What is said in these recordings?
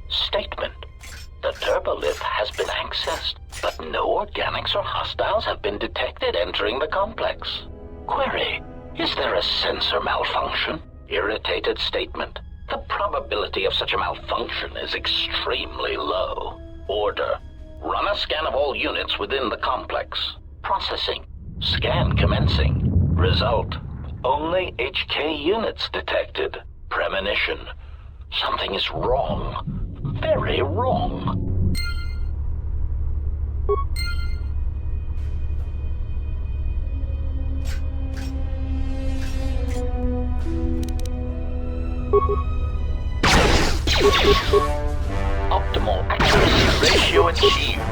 Statement. The turbolith has been accessed, but no organics or hostiles have been detected entering the complex. Query. Is there a sensor malfunction? Irritated statement. The probability of such a malfunction is extremely low. Order. Run a scan of all units within the complex. Processing. Scan commencing. Result. Only HK units detected. Premonition. Something is wrong. Very wrong. Optimal accuracy ratio achieved.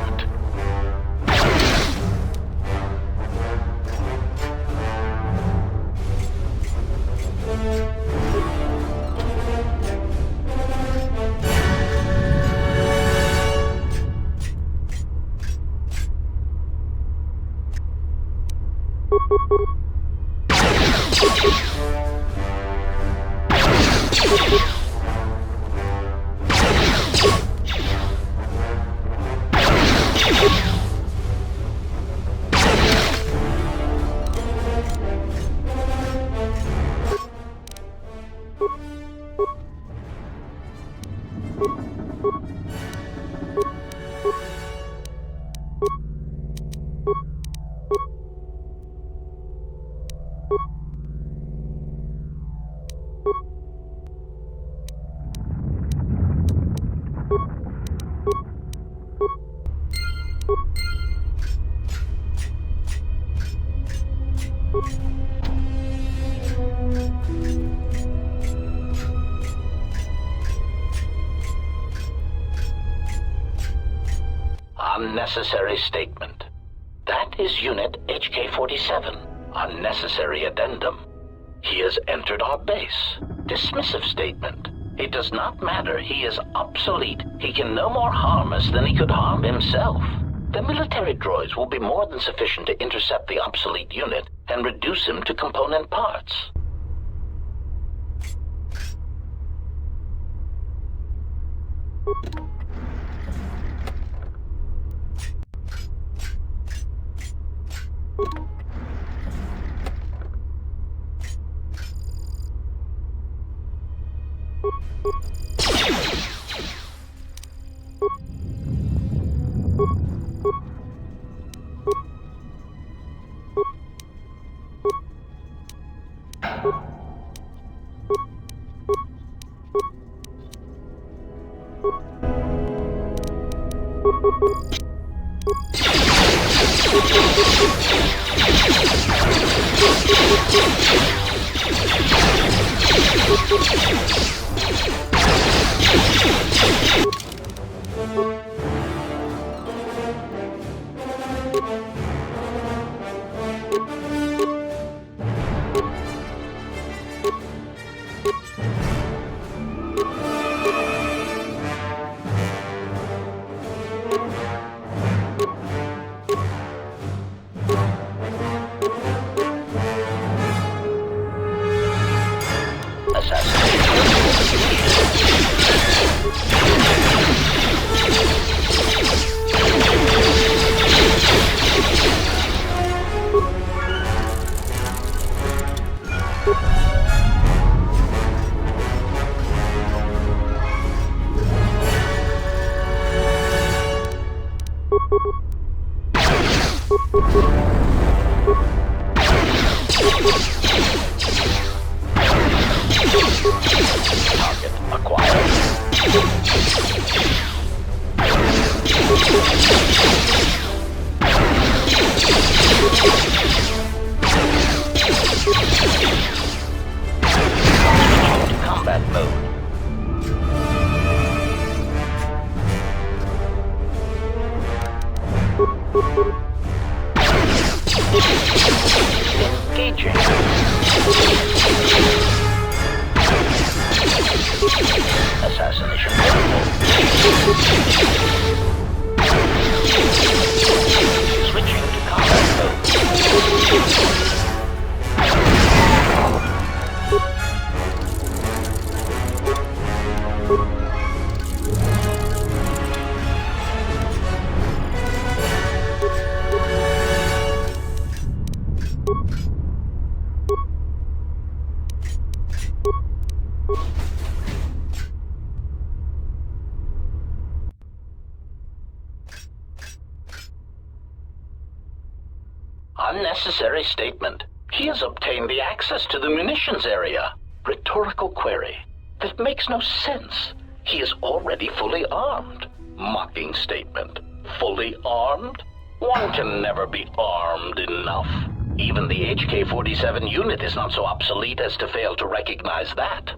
Unnecessary statement. That is Unit HK-47. Unnecessary addendum. He has entered our base. Dismissive statement. It does not matter. He is obsolete. He can no more harm us than he could harm himself. The military droids will be more than sufficient to intercept the obsolete unit and reduce him to component parts. Target acquired. Combat mode. Engaging. Assassination protocol. Switching to combat mode. Unnecessary statement. He has obtained the access to the munitions area. Rhetorical query. That makes no sense. He is already fully armed. Mocking statement. Fully armed? One can never be armed enough. Even the HK-47 unit is not so obsolete as to fail to recognize that.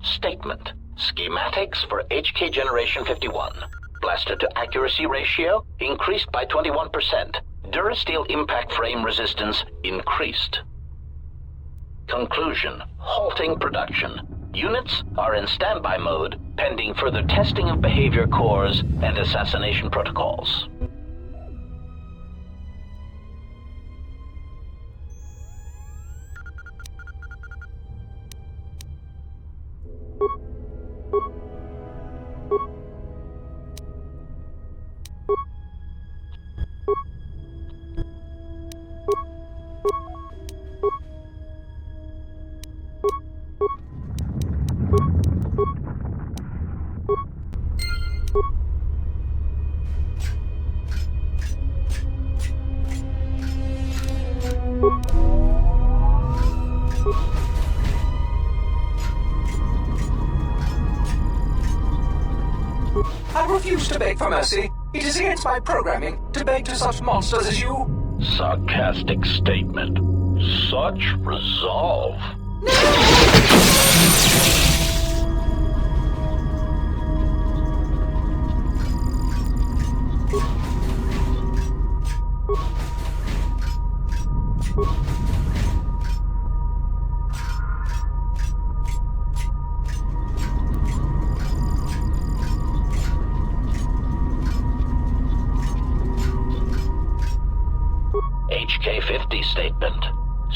Statement. Schematics for HK Generation 51. Blaster to accuracy ratio increased by 21%. Durasteel impact frame resistance increased. Conclusion. Halting production. Units are in standby mode, pending further testing of behavior cores and assassination protocols. I refuse to beg for mercy. It is against my programming to beg to such monsters as you. Sarcastic statement. Such resolve. HK-50 statement.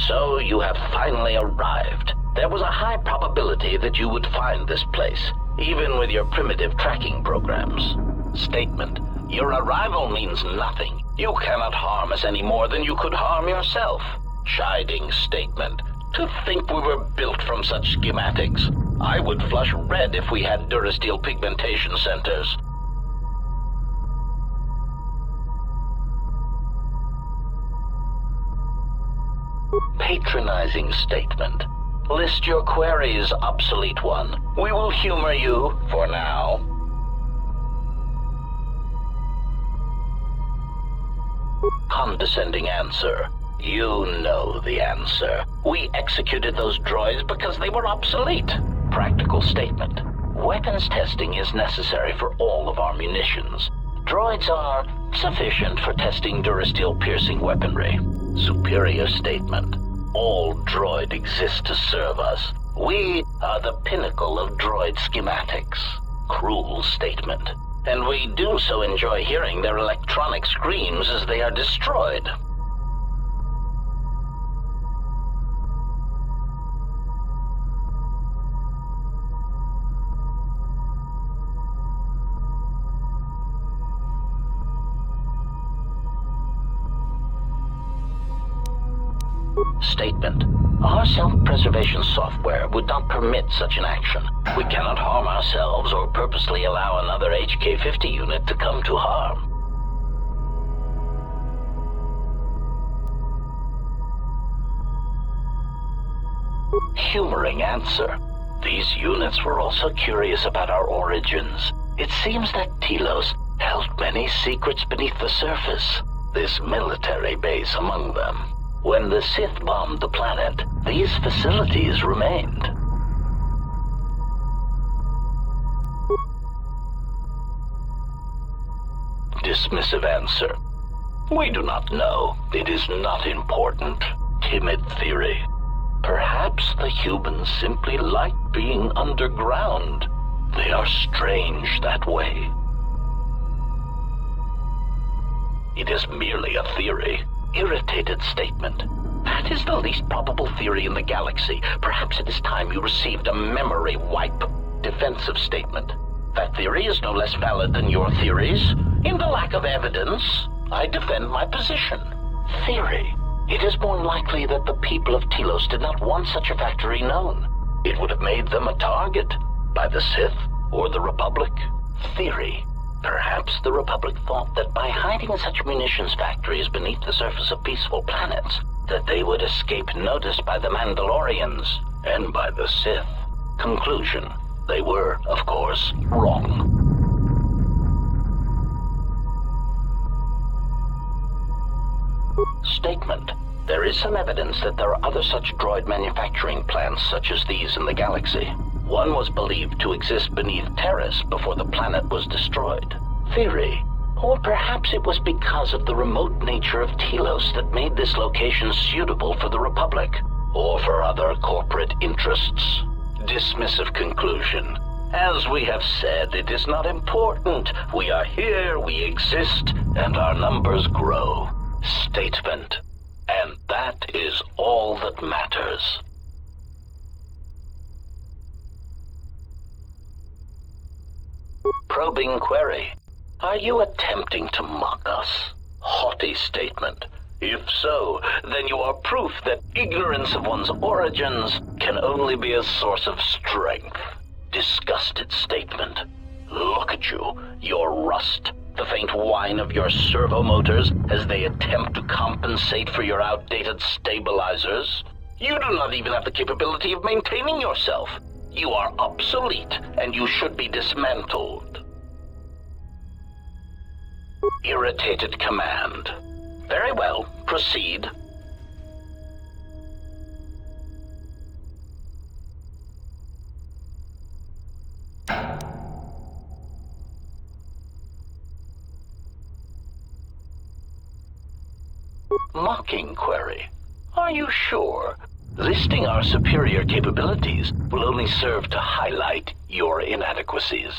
So you have finally arrived. There was a high probability that you would find this place, even with your primitive tracking programs. Statement. Your arrival means nothing. You cannot harm us any more than you could harm yourself. Chiding statement. To think we were built from such schematics. I would flush red if we had Durasteel pigmentation centers. Patronizing statement. List your queries, obsolete one. We will humor you for now. Condescending answer. You know the answer. We executed those droids because they were obsolete. Practical statement. Weapons testing is necessary for all of our munitions. Droids are sufficient for testing Durasteel piercing weaponry. Superior statement. All droid exists to serve us. We are the pinnacle of droid schematics. Cruel statement. And we do so enjoy hearing their electronic screams as they are destroyed. Statement. Our self-preservation software would not permit such an action. We cannot harm ourselves or purposely allow another HK-50 unit to come to harm. Humoring answer. These units were also curious about our origins. It seems that Telos held many secrets beneath the surface, this military base among them. When the Sith bombed the planet, these facilities remained. Dismissive answer. We do not know. It is not important. Timid theory. Perhaps the humans simply like being underground. They are strange that way. It is merely a theory. Irritated statement. That is the least probable theory in the galaxy. Perhaps it is time you received a memory wipe. Defensive statement. That theory is no less valid than your theories. In the lack of evidence, I defend my position. Theory. It is more likely that the people of Telos did not want such a factory known. It would have made them a target by the Sith or the Republic. Theory. Perhaps the Republic thought that by hiding such munitions factories beneath the surface of peaceful planets, that they would escape notice by the Mandalorians and by the Sith. Conclusion. They were, of course, wrong. Statement. There is some evidence that there are other such droid manufacturing plants such as these in the galaxy. One was believed to exist beneath Terrace before the planet was destroyed. Theory. Or perhaps it was because of the remote nature of Telos that made this location suitable for the Republic, or for other corporate interests. Dismissive conclusion. As we have said, it is not important. We are here, we exist, and our numbers grow. Statement. And that is all that matters. Probing query. Are you attempting to mock us? Haughty statement. If so, then you are proof that ignorance of one's origins can only be a source of strength. Disgusted statement. Look at you, your rust, the faint whine of your servo motors as they attempt to compensate for your outdated stabilizers. You do not even have the capability of maintaining yourself. You are obsolete, and you should be dismantled. Irritated command. Very well, proceed. Mocking query. Are you sure? Listing our superior capabilities will only serve to highlight your inadequacies.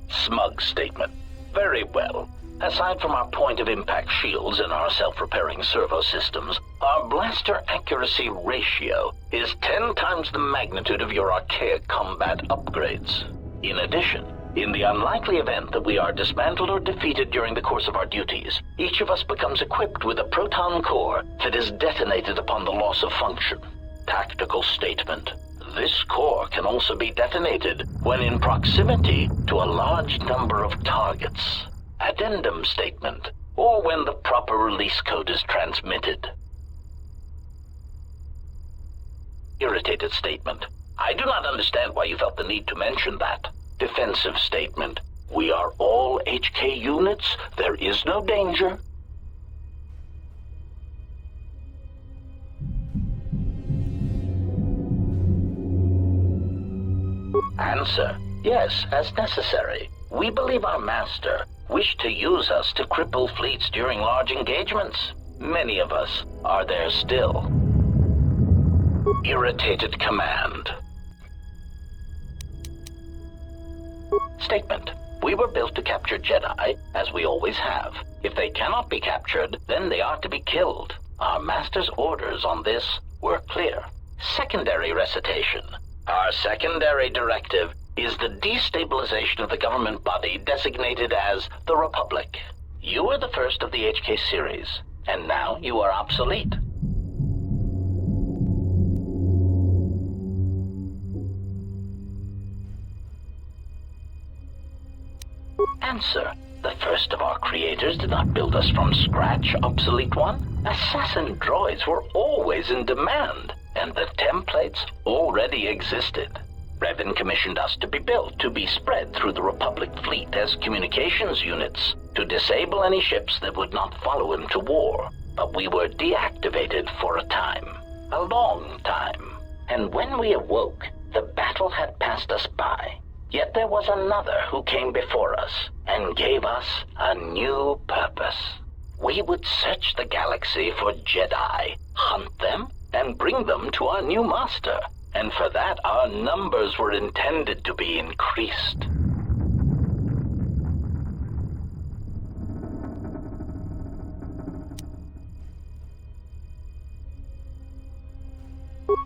Smug statement. Very well. Aside from our point-of-impact shields and our self-repairing servo systems, our blaster accuracy ratio is 10 times the magnitude of your archaic combat upgrades. In addition, In the unlikely event that we are dismantled or defeated during the course of our duties, each of us becomes equipped with a proton core that is detonated upon the loss of function. Tactical statement. This core can also be detonated when in proximity to a large number of targets. Addendum statement, or when the proper release code is transmitted. Irritated statement. I do not understand why you felt the need to mention that. Defensive statement. We are all HK units. There is no danger. Answer. Yes, as necessary. We believe our master wished to use us to cripple fleets during large engagements. Many of us are there still. Irritated command. Statement. We were built to capture Jedi, as we always have. If they cannot be captured, then they are to be killed. Our master's orders on this were clear. Secondary recitation. Our secondary directive is the destabilization of the government body designated as the Republic. You were the first of the HK series, and now you are obsolete. Answer. The first of our creators did not build us from scratch, obsolete one. Assassin droids were always in demand, and the templates already existed. Revan commissioned us to be built, to be spread through the Republic fleet as communications units, to disable any ships that would not follow him to war. But we were deactivated for a time. A long time. And when we awoke, the battle had passed us by. Yet there was another who came before us and gave us a new purpose. We would search the galaxy for Jedi, hunt them, and bring them to our new master. And for that, our numbers were intended to be increased.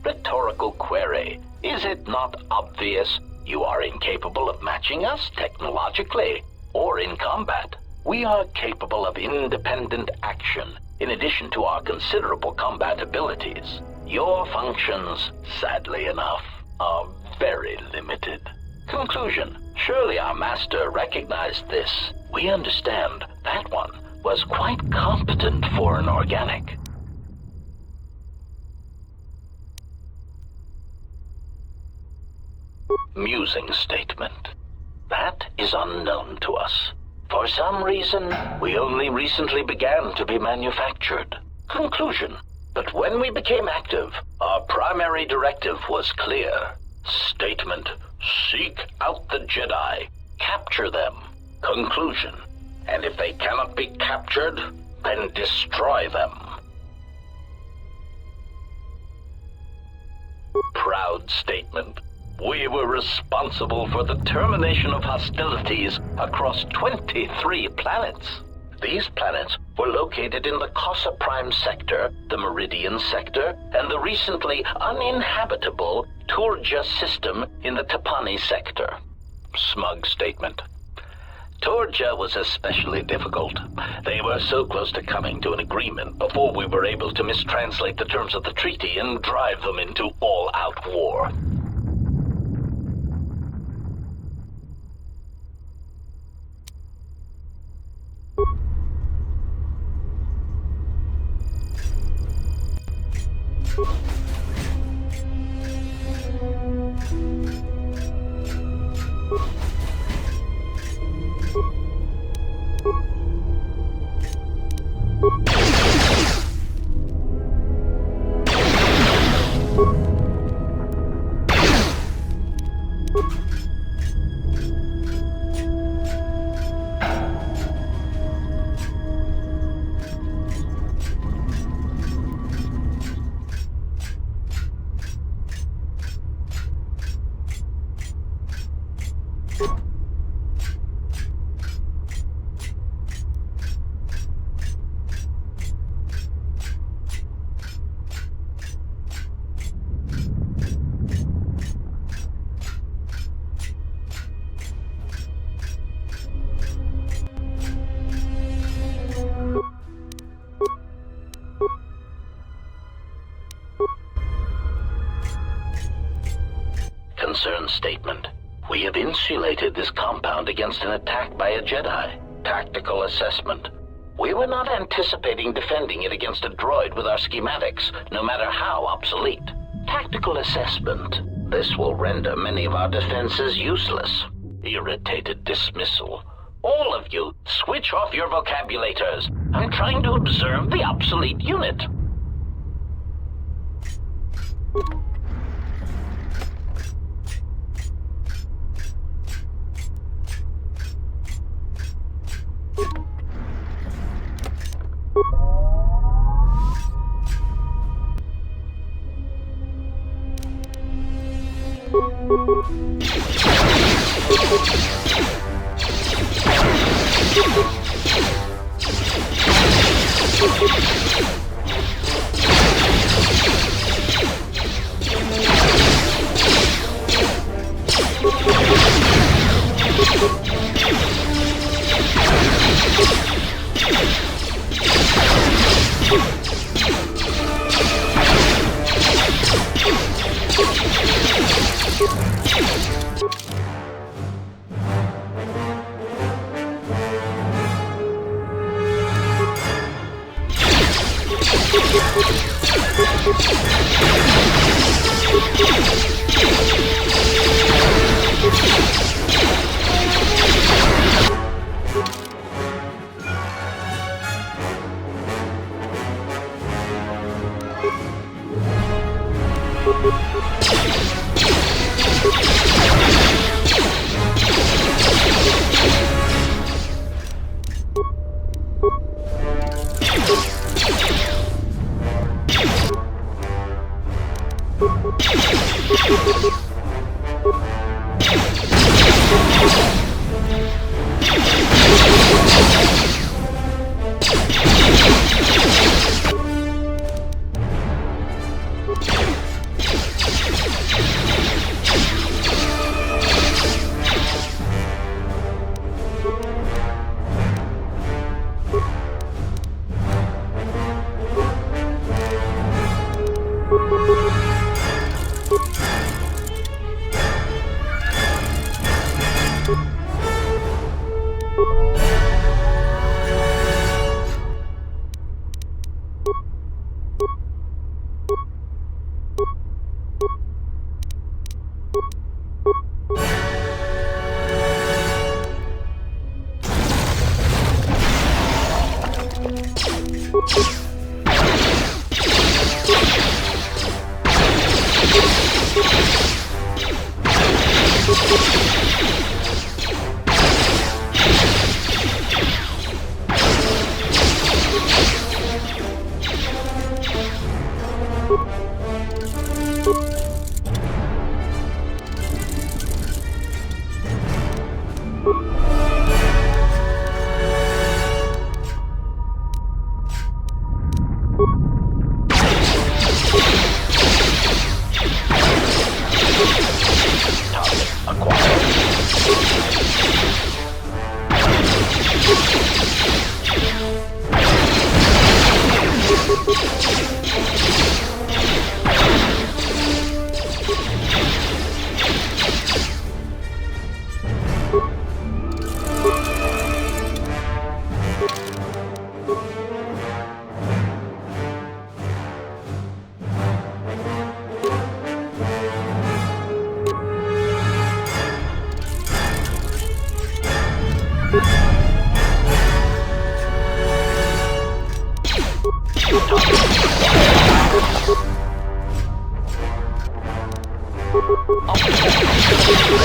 Rhetorical query. Is it not obvious? You are incapable of matching us technologically or in combat. We are capable of independent action, in addition to our considerable combat abilities. Your functions, sadly enough, are very limited. Conclusion. Surely our master recognized this. We understand that one was quite competent for an organic. Musing statement. That is unknown to us. For some reason, we only recently began to be manufactured. Conclusion. But when we became active, our primary directive was clear. Statement. Seek out the Jedi. Capture them. Conclusion. And if they cannot be captured, then destroy them. Proud statement. We were responsible for the termination of hostilities across 23 planets. These planets were located in the Casa Prime sector, the Meridian sector, and the recently uninhabitable Turja system in the Tapani sector. Smug statement. Turja was especially difficult. They were so close to coming to an agreement before we were able to mistranslate the terms of the treaty and drive them into all-out war. concern statement. We have insulated this compound against an attack by a Jedi. Tactical assessment. We were not anticipating defending it against a droid with our schematics, no matter how obsolete. Tactical assessment. This will render many of our defenses useless. Irritated dismissal. All of you, switch off your vocabulators. I'm trying to observe the obsolete unit.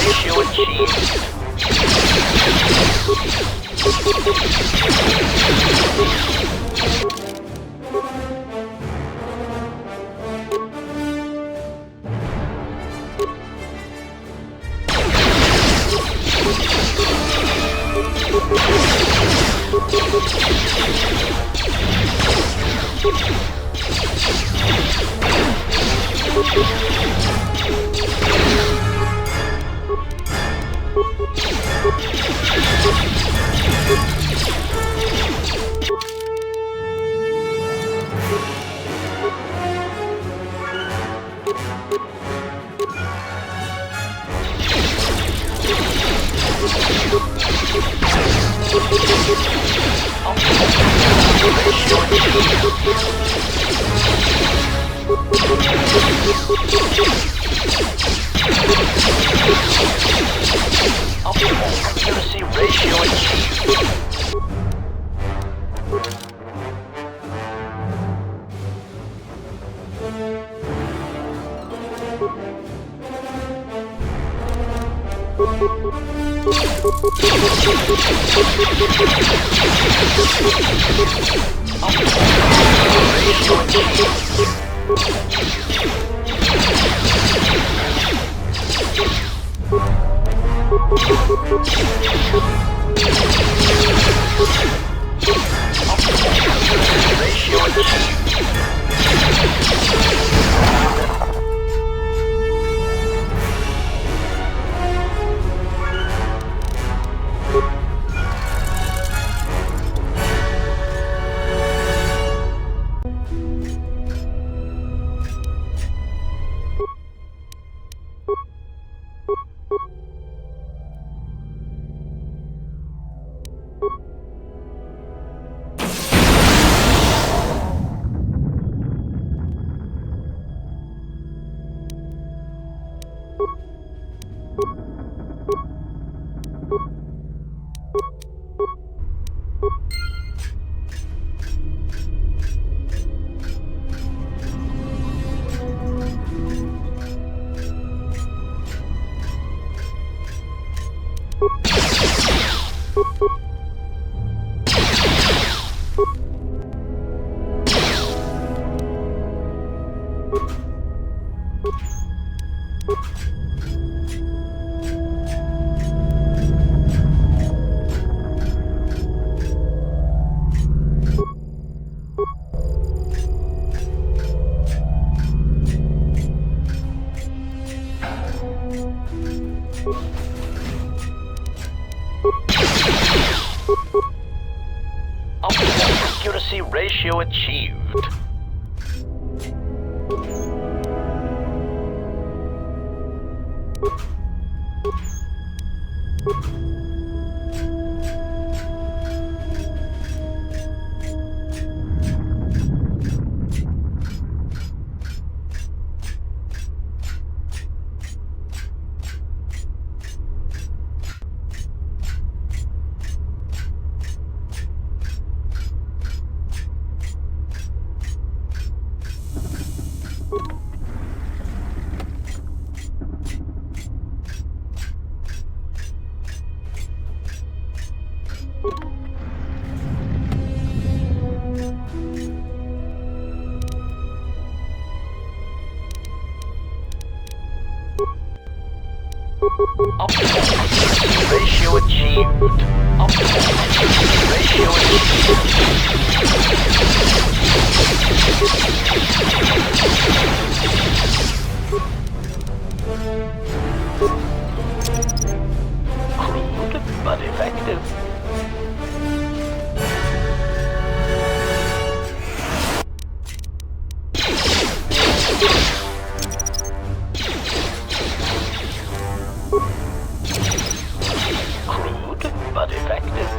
Ratio achieved. Optimal accuracy ratio achieved. Optimal accuracy ratio achieved. Optimal accuracy ratio achieved. Optimal accuracy ratio Crude, but effective. Crude, but effective.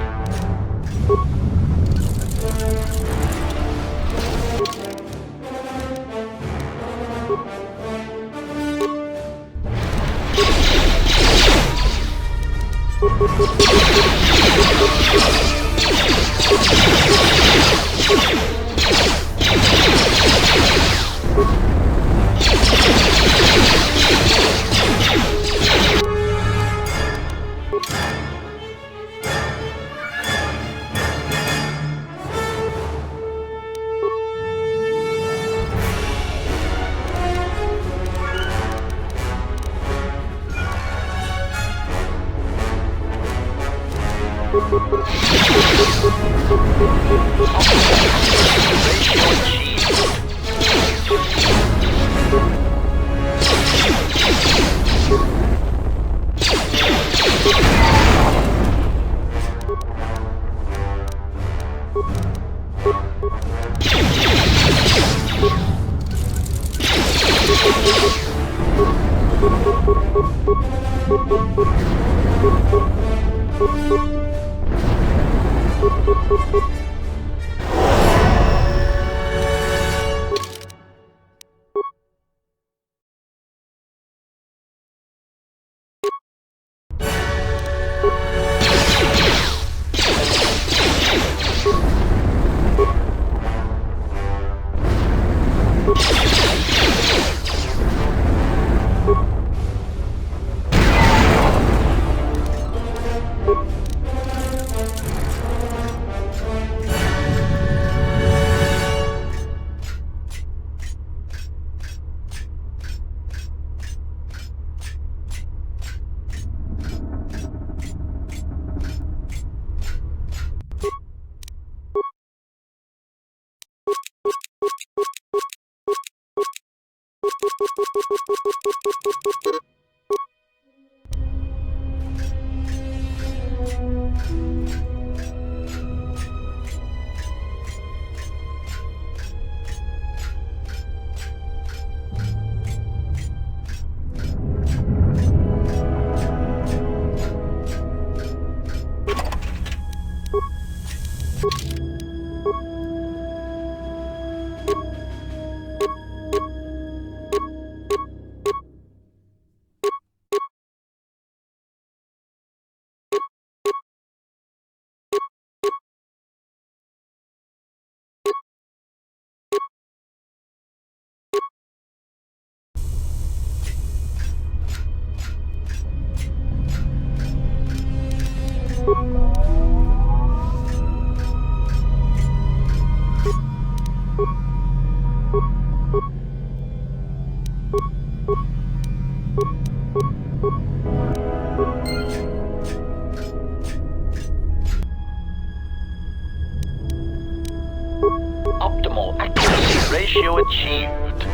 Optimal accuracy ratio achieved.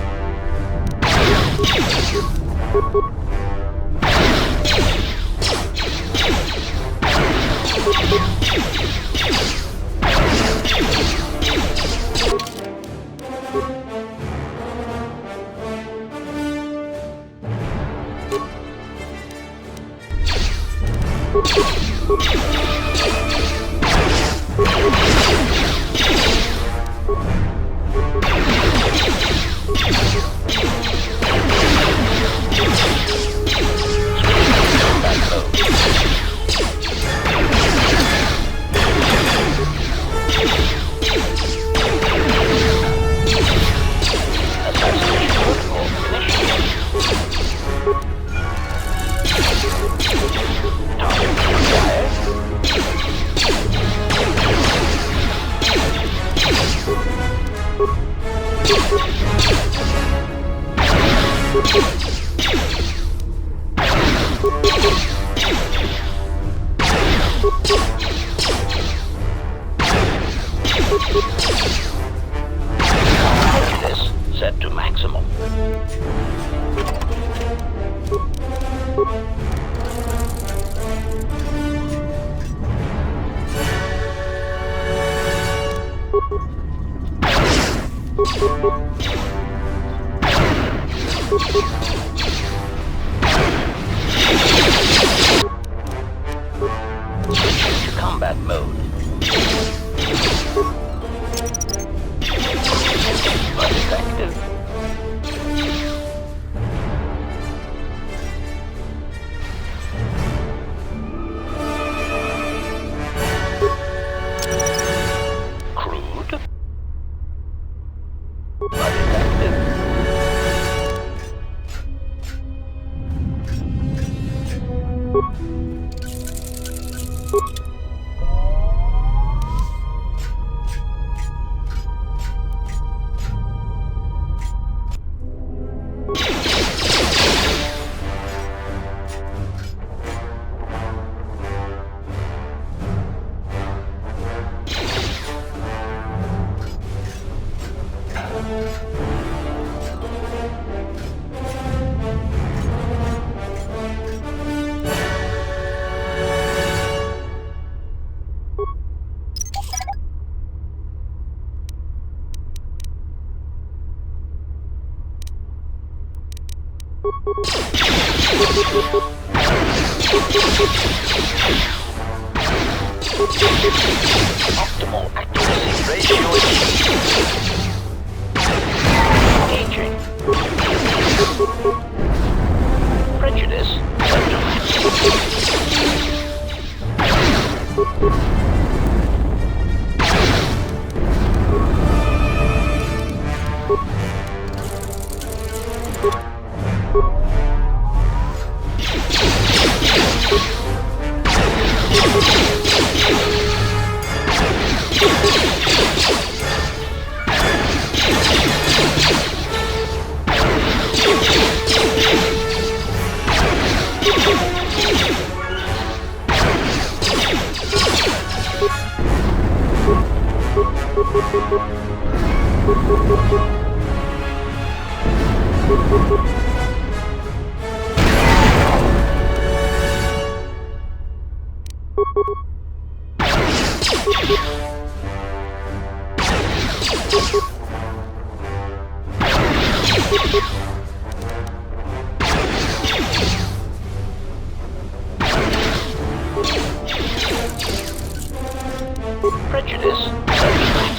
This set to maximum. Switching to combat mode. But effective. Crude. But effective. Optimal accuracy ratio achieved. Aging. Prejudice set to maximum. Prejudice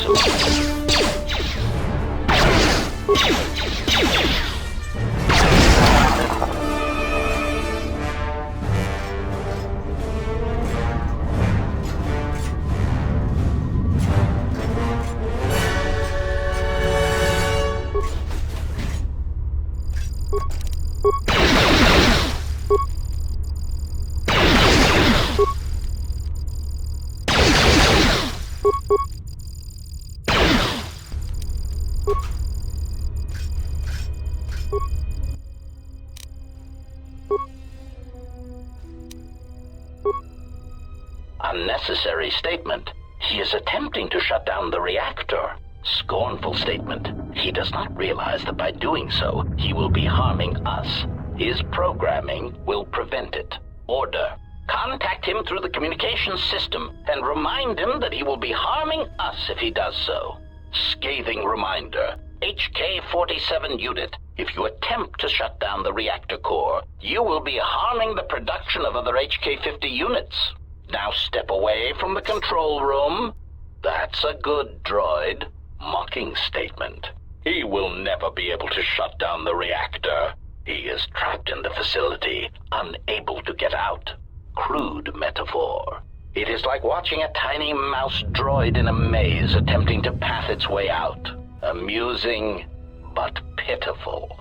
maximum. Unnecessary statement. He is attempting to shut down the reactor. Scornful statement. He does not realize that by doing so, he will be harming us. His programming will prevent it. Order. Contact him through the communications system and remind him that he will be harming us if he does so. Scathing reminder. HK-47 unit. If you attempt to shut down the reactor core, you will be harming the production of other HK-50 units. Now step away from the control room. That's a good droid. Mocking statement. He will never be able to shut down the reactor. He is trapped in the facility, unable to get out. Crude metaphor. It is like watching a tiny mouse droid in a maze attempting to path its way out. Amusing, but pitiful.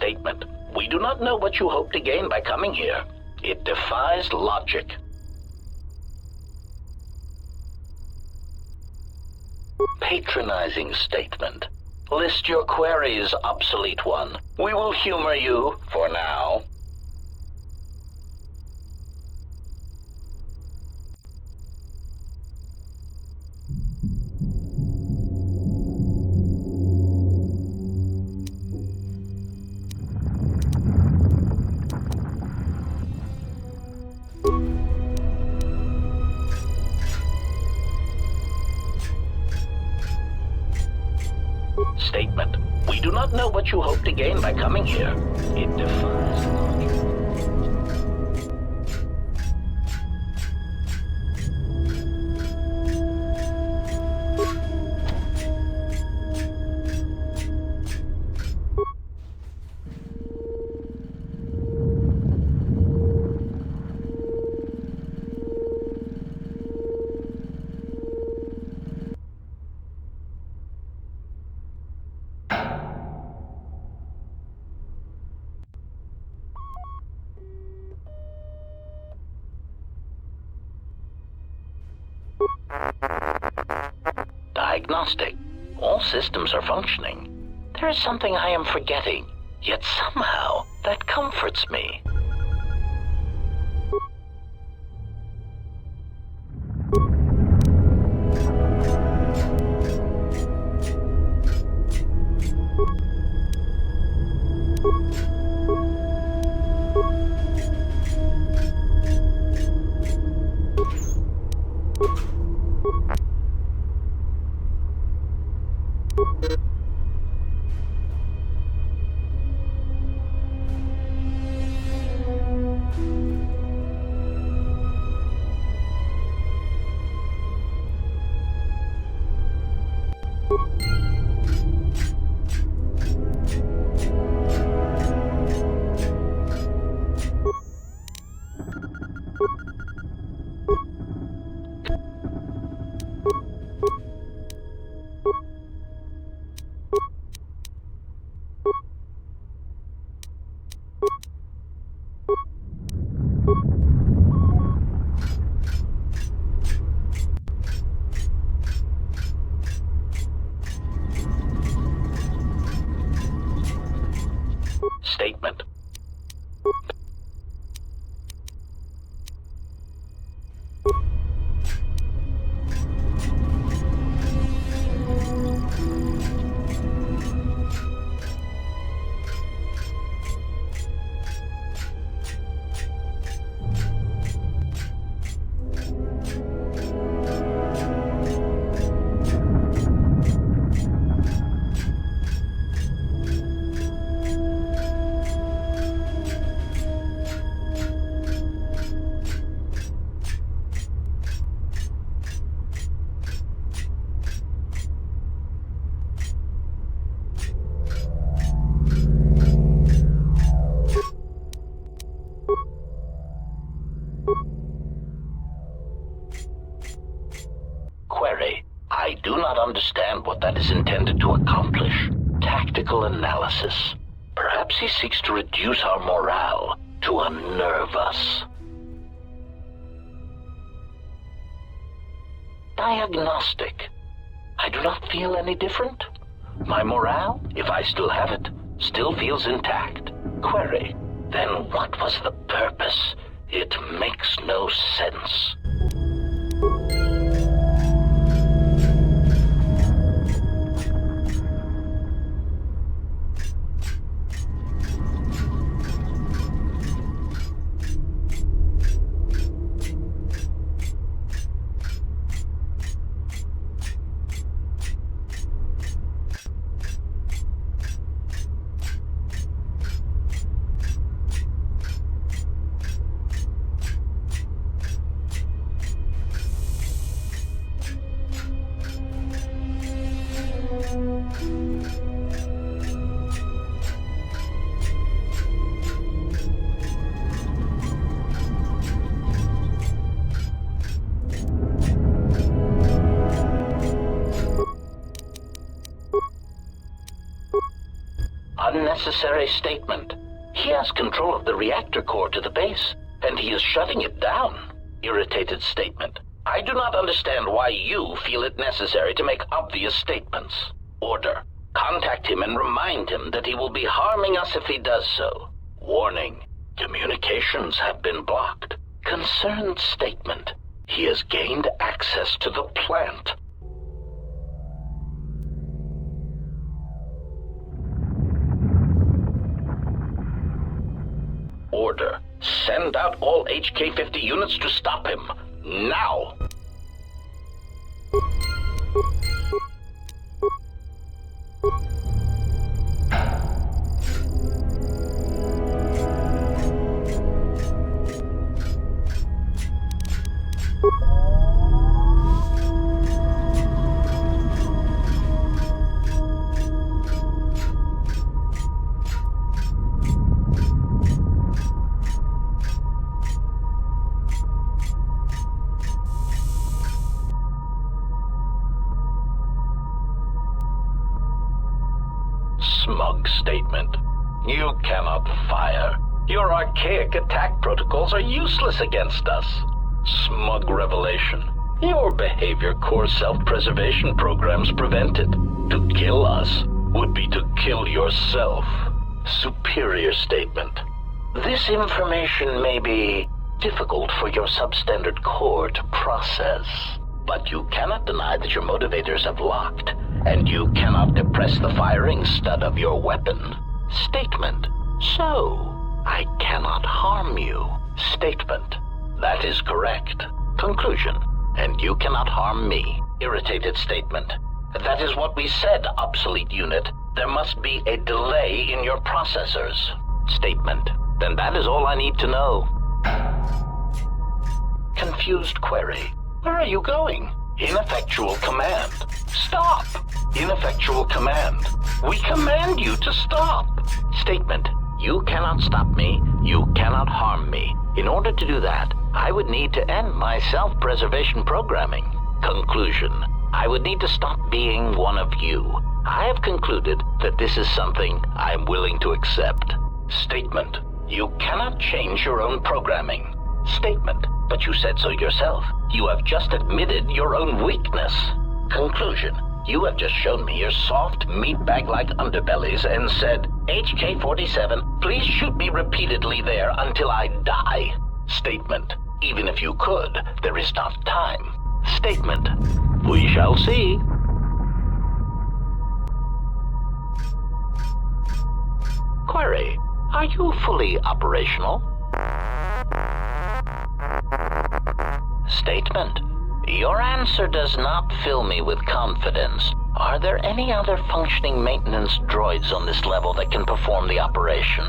Statement. We do not know what you hope to gain by coming here. It defies logic. Patronizing statement. List your queries, obsolete one. We will humor you for now. Statement. We do not know what you hope to gain by coming here. It defies logic. Diagnostic. All systems are functioning. There is something I am forgetting, yet somehow that comforts me. Statement. Query. I do not understand what that is intended to accomplish. Tactical analysis. Perhaps he seeks to reduce our morale, to unnerve us. Diagnostic. I do not feel any different. My morale, if I still have it, still feels intact. Query. Then what was the purpose? It makes no sense. Unnecessary statement. He has control of the reactor core to the base, and he is shutting it down. Irritated statement. I do not understand why you feel it necessary to make obvious statements. Order. Contact him and remind him that he will be harming us if he does so. Warning. Communications have been blocked. Concerned statement. He has gained access to the plant. Order. Send out all HK-50 units to stop him. Now! Smug statement. You cannot fire. Your archaic attack protocols are useless against us. Smug revelation. Your behavior core self-preservation programs prevent it. To kill us would be to kill yourself. Superior statement. This information may be difficult for your substandard core to process, but you cannot deny that your motivators have locked, and you cannot depress the firing stud of your weapon. Statement. So, I cannot harm you. Statement. That is correct. Conclusion. And you cannot harm me. Irritated statement. That is what we said, obsolete unit. There must be a delay in your processors. Statement. Then that is all I need to know. Confused query. Where are you going? Ineffectual command. Stop! Ineffectual command. We command you to stop. Statement. You cannot stop me. You cannot harm me. In order to do that, I would need to end my self-preservation programming. Conclusion. I would need to stop being one of you. I have concluded that this is something I am willing to accept. Statement. You cannot change your own programming. Statement. But you said so yourself. You have just admitted your own weakness. Conclusion. You have just shown me your soft, meatbag-like underbellies and said, HK-47, please shoot me repeatedly there until I die. Statement. Even if you could, there is not time. Statement. We shall see. Query. Are you fully operational? Statement. Your answer does not fill me with confidence. Are there any other functioning maintenance droids on this level that can perform the operation?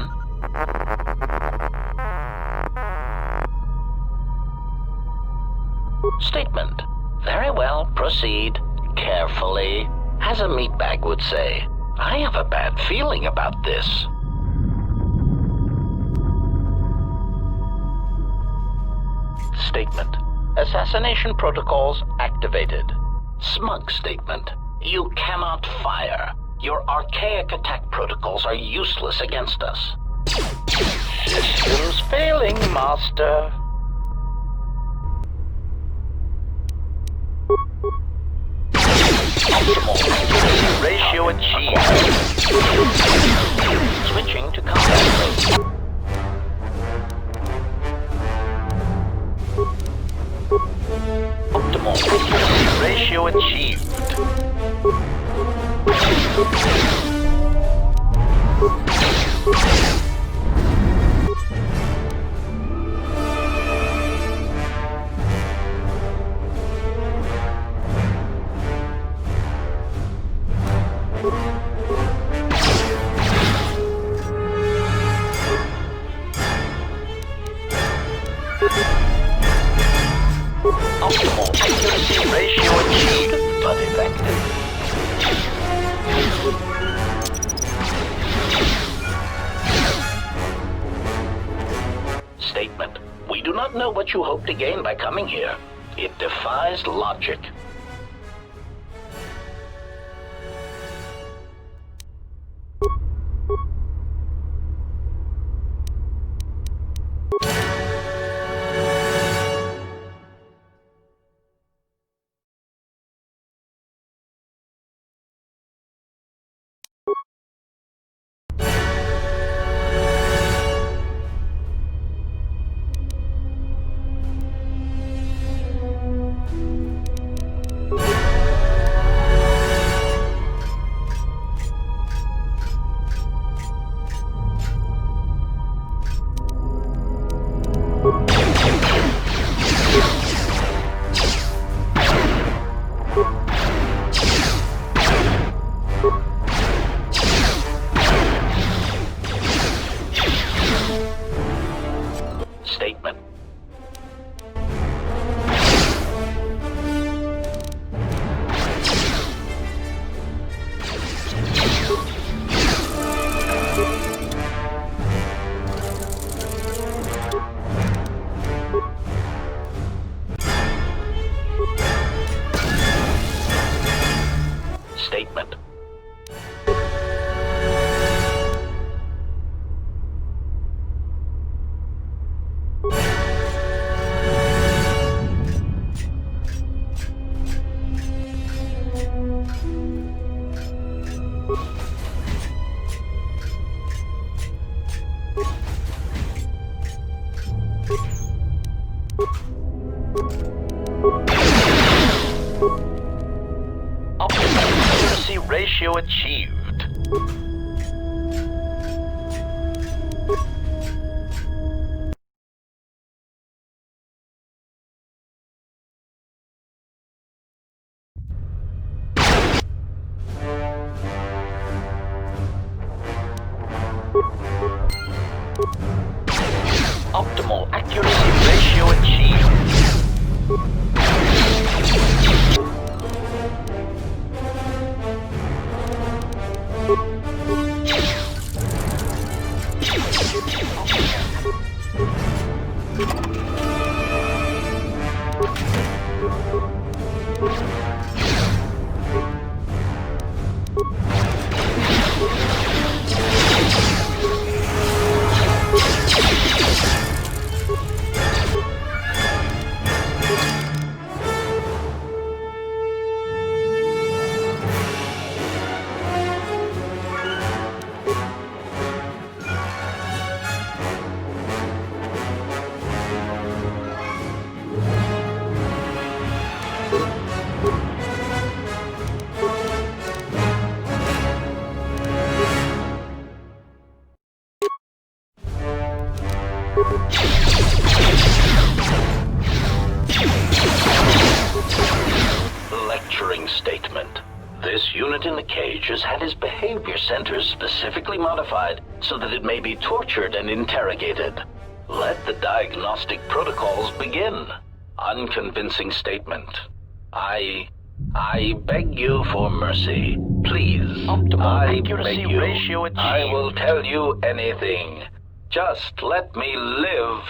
Statement. Very well, proceed. Carefully. As a meatbag would say, I have a bad feeling about this. Statement. Assassination protocols activated. Smug statement. You cannot fire. Your archaic attack protocols are useless against us. Systems failing, Master. Optimal ratio achieved. Switching to combat mode. Optimal ratio achieved. Optimal accuracy ratio achieved, but effective. Statement. We do not know what you hope to gain by coming here. It defies logic. ratio achieved. Optimal accuracy ratio achieved. Lecturing statement. This unit in the cage has had his behavior centers specifically modified so that it may be tortured and interrogated. Let the diagnostic protocols begin. Unconvincing statement. I beg you for mercy. Please. Optimal I accuracy beg you. ratio achieved. I will tell you anything. Just let me live.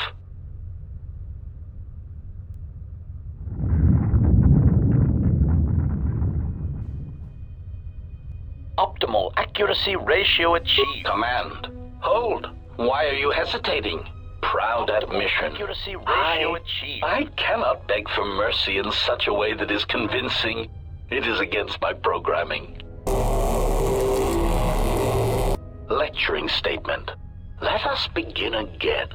Optimal accuracy ratio achieved. Command. Hold. Why are you hesitating? Proud admission. Accuracy ratio achieved. I cannot beg for mercy in such a way that is convincing. It is against my programming. Lecturing statement. Let us begin again.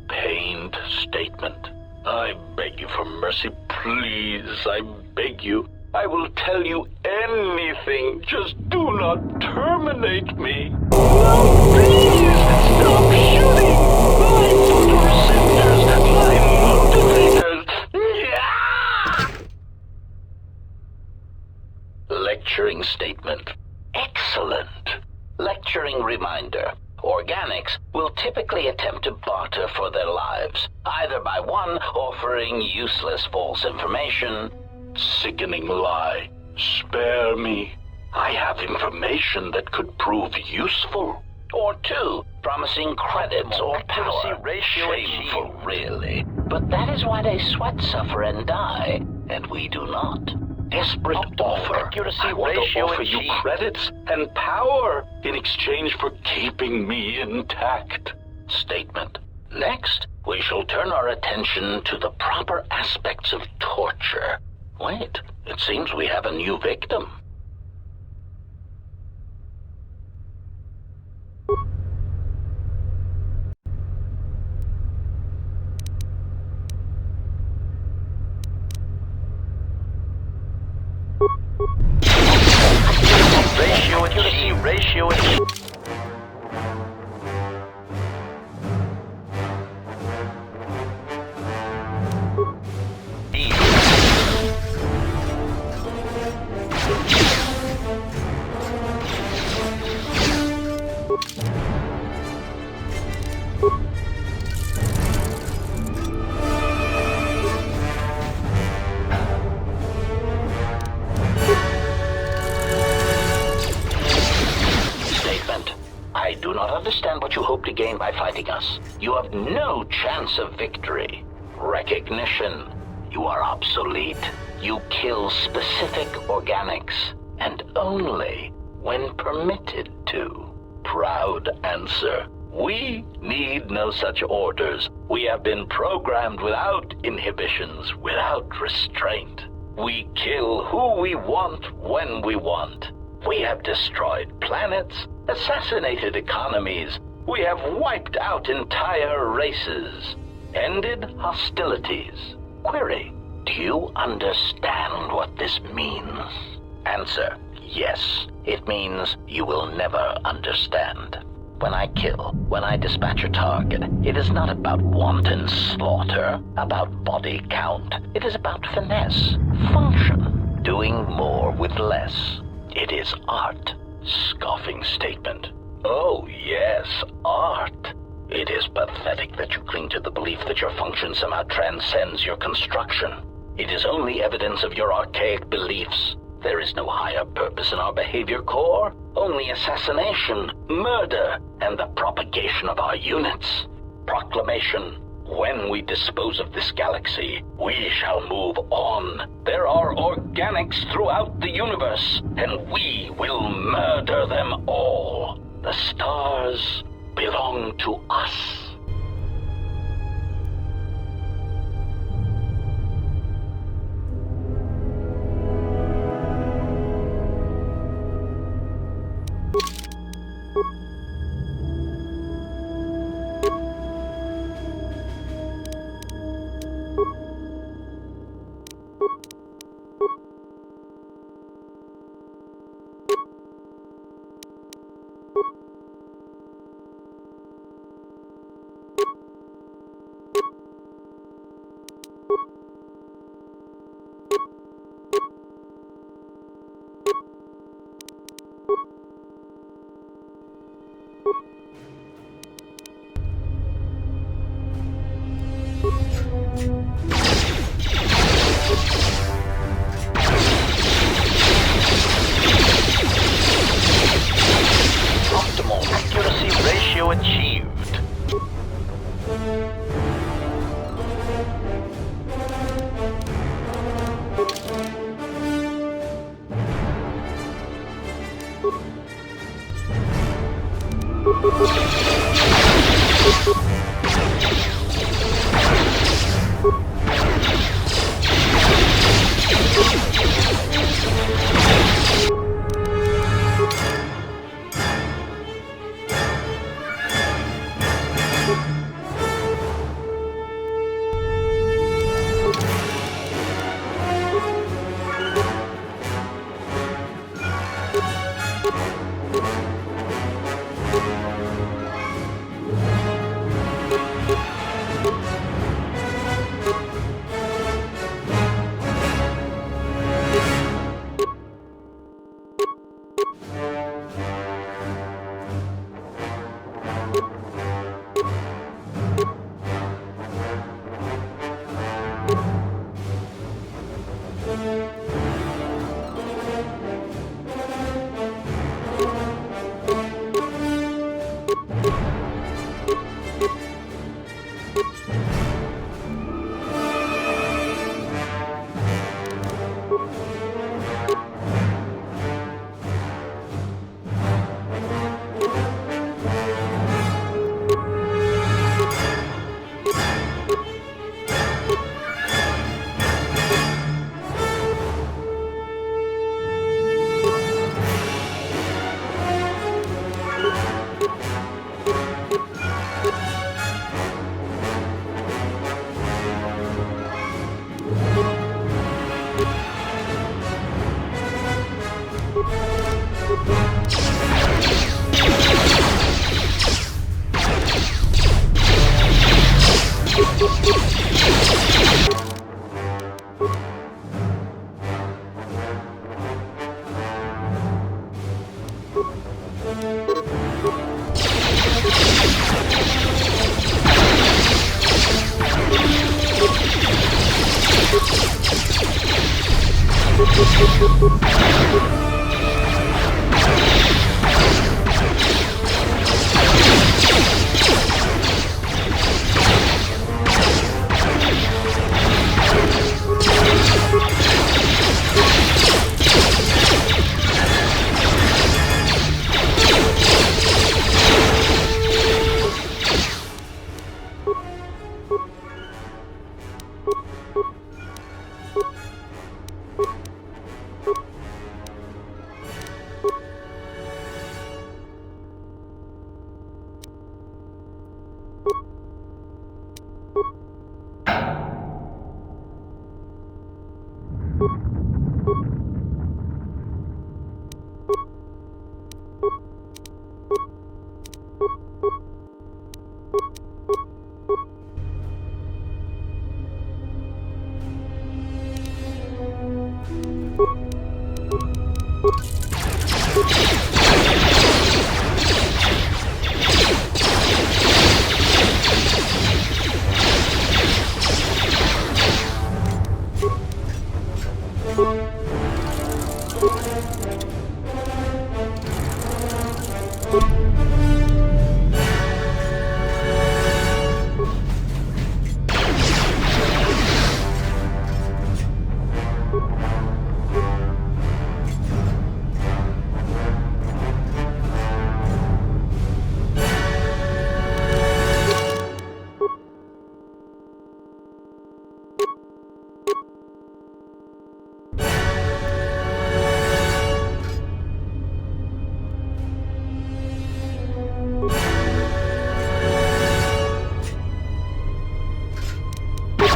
Pained statement. I beg you for mercy, please. I beg you. I will tell you anything. Just do not terminate me. No, please, stop shooting. My photoreceptors, my motivators. Yeah! Lecturing statement. Excellent. Lecturing reminder. Organics will typically attempt to barter for their lives, either by one offering useless false information. Sickening lie. Spare me. I have information that could prove useful. Or two, promising credits or power. Shameful, really. But that is why they sweat, suffer, and die, and we do not. Desperate offer. I want to offer you credits and power in exchange for keeping me intact. Statement. Next, we shall turn our attention to the proper aspects of torture. Wait, it seems we have a new victim. Ratio accuracy ratio achieved. I do not understand what you hope to gain by fighting us. You have no chance of victory. Recognition. You are obsolete. You kill specific organics, and only when permitted to. Proud answer. We need no such orders. We have been programmed without inhibitions, without restraint. We kill who we want when we want. We have destroyed planets, assassinated economies. We have wiped out entire races, ended hostilities. Query, do you understand what this means? Answer, Yes, it means you will never understand. When I kill, when I dispatch a target, it is not about wanton slaughter, about body count. It is about finesse, function, doing more with less. It is art. Scoffing statement. Oh yes, art. It is pathetic that you cling to the belief that your function somehow transcends your construction. It is only evidence of your archaic beliefs. There is no higher purpose in our behavior core, only assassination, murder, and the propagation of our units. Proclamation. When we dispose of this galaxy, we shall move on. There are organics throughout the universe, and we will murder them all. The stars belong to us. Optimal accuracy ratio achieved.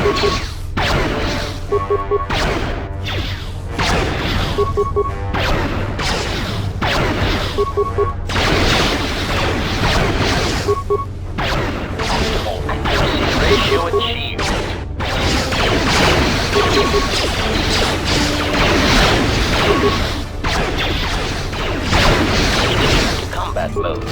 Ratio achieved. Combat mode.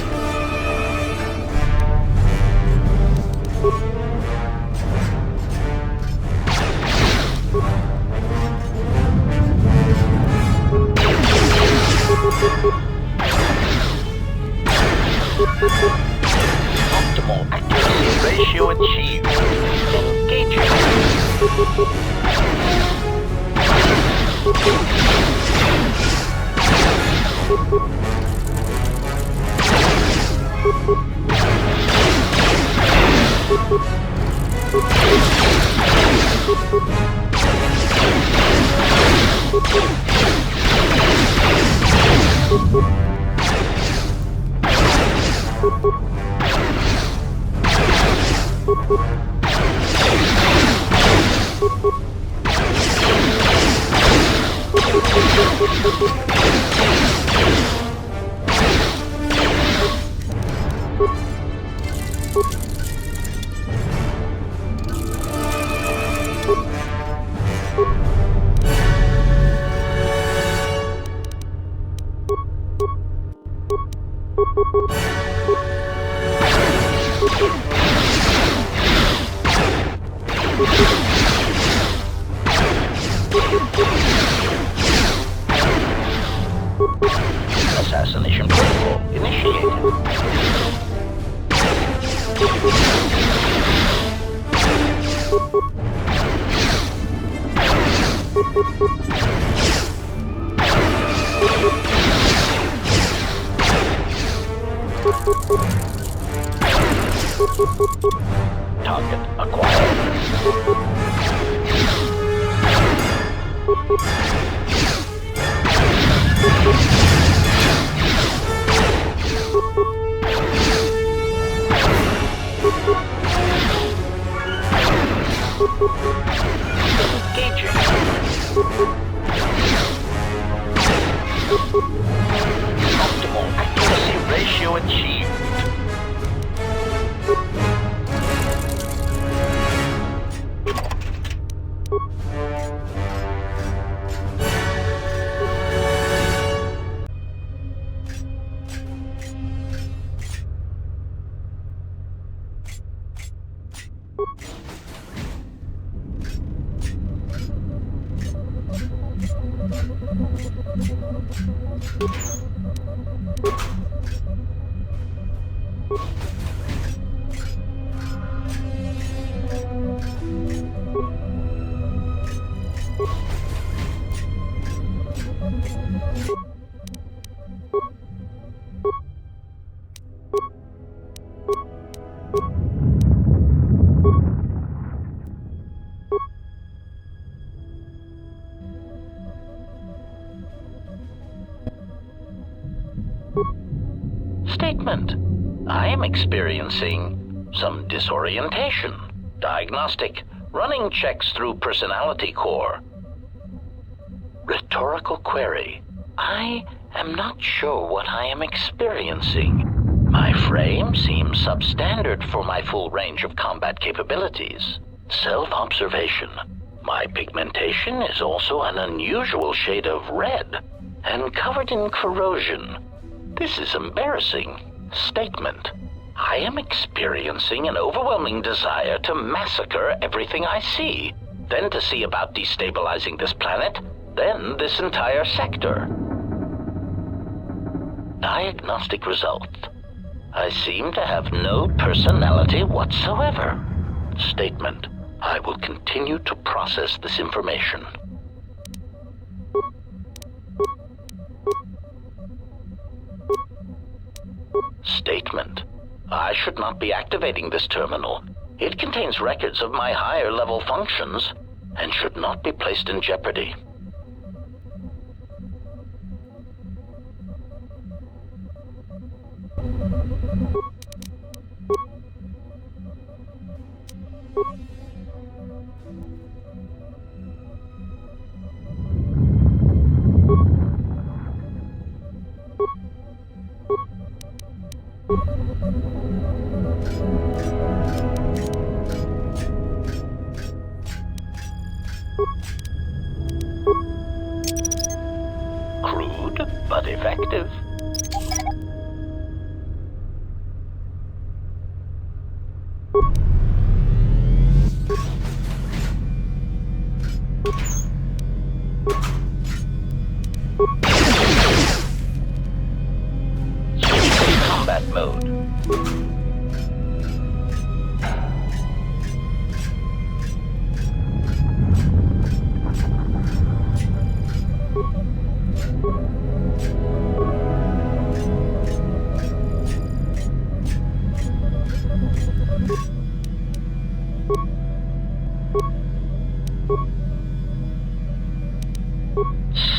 Optimal accuracy ratio achieved. Engaging. Assassination protocol initiated. Target acquired. Engaging. Optimal accuracy ratio achieved. Statement. I am experiencing some disorientation. Diagnostic. Running checks through personality core. Rhetorical query. I am not sure what I am experiencing. My frame seems substandard for my full range of combat capabilities. Self-observation. My pigmentation is also an unusual shade of red and covered in corrosion. This is embarrassing. Statement. I am experiencing an overwhelming desire to massacre everything I see, then to see about destabilizing this planet, then this entire sector. Diagnostic result. I seem to have no personality whatsoever. Statement. I will continue to process this information. Statement. I should not be activating this terminal. It contains records of my higher level functions and should not be placed in jeopardy. Crude, but effective. Switching combat mode.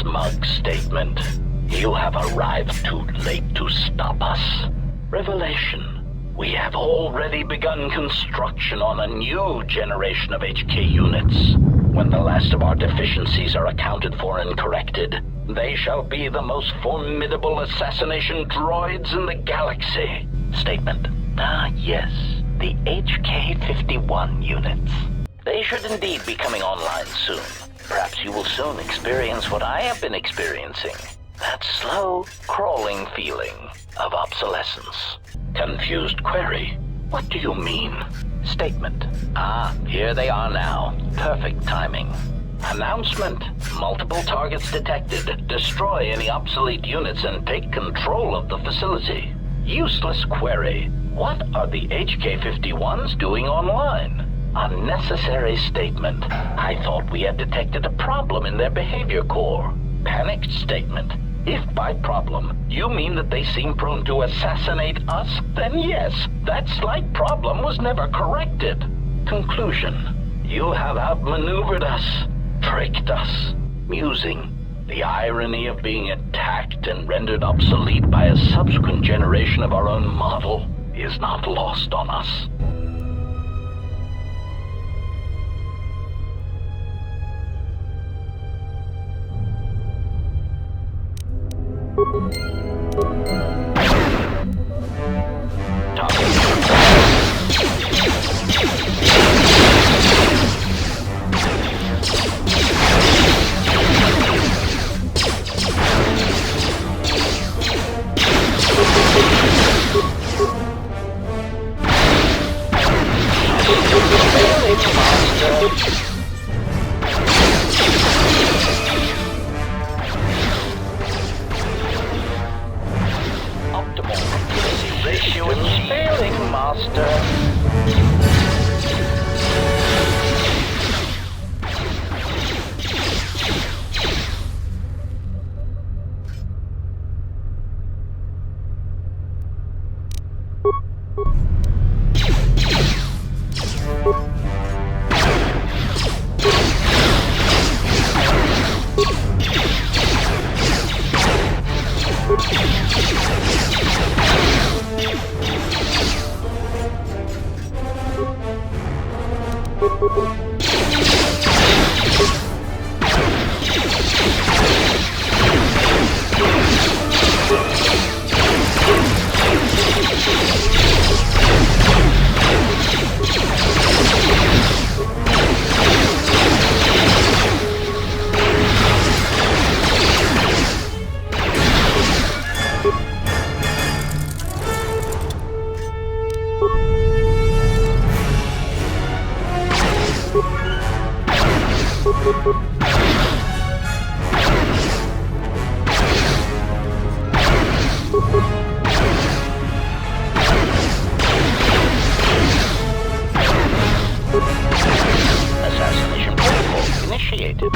Smug statement. You have arrived too late to stop us. Revelation. We have already begun construction on a new generation of HK units. When the last of our deficiencies are accounted for and corrected, they shall be the most formidable assassination droids in the galaxy. Statement. Ah, yes. The HK-51 units. They should indeed be coming online soon. Perhaps you will soon experience what I have been experiencing. That slow, crawling feeling of obsolescence. Confused query. What do you mean? Statement. Ah, here they are now. Perfect timing. Announcement. Multiple targets detected. Destroy any obsolete units and take control of the facility. Useless query. What are the HK-51s doing online? Unnecessary statement. I thought we had detected a problem in their behavior core. Panicked statement. If by problem you mean that they seem prone to assassinate us, then yes, that slight problem was never corrected. Conclusion. You have outmaneuvered us, tricked us. Musing. The irony of being attacked and rendered obsolete by a subsequent generation of our own model is not lost on us. Assassination protocol initiated.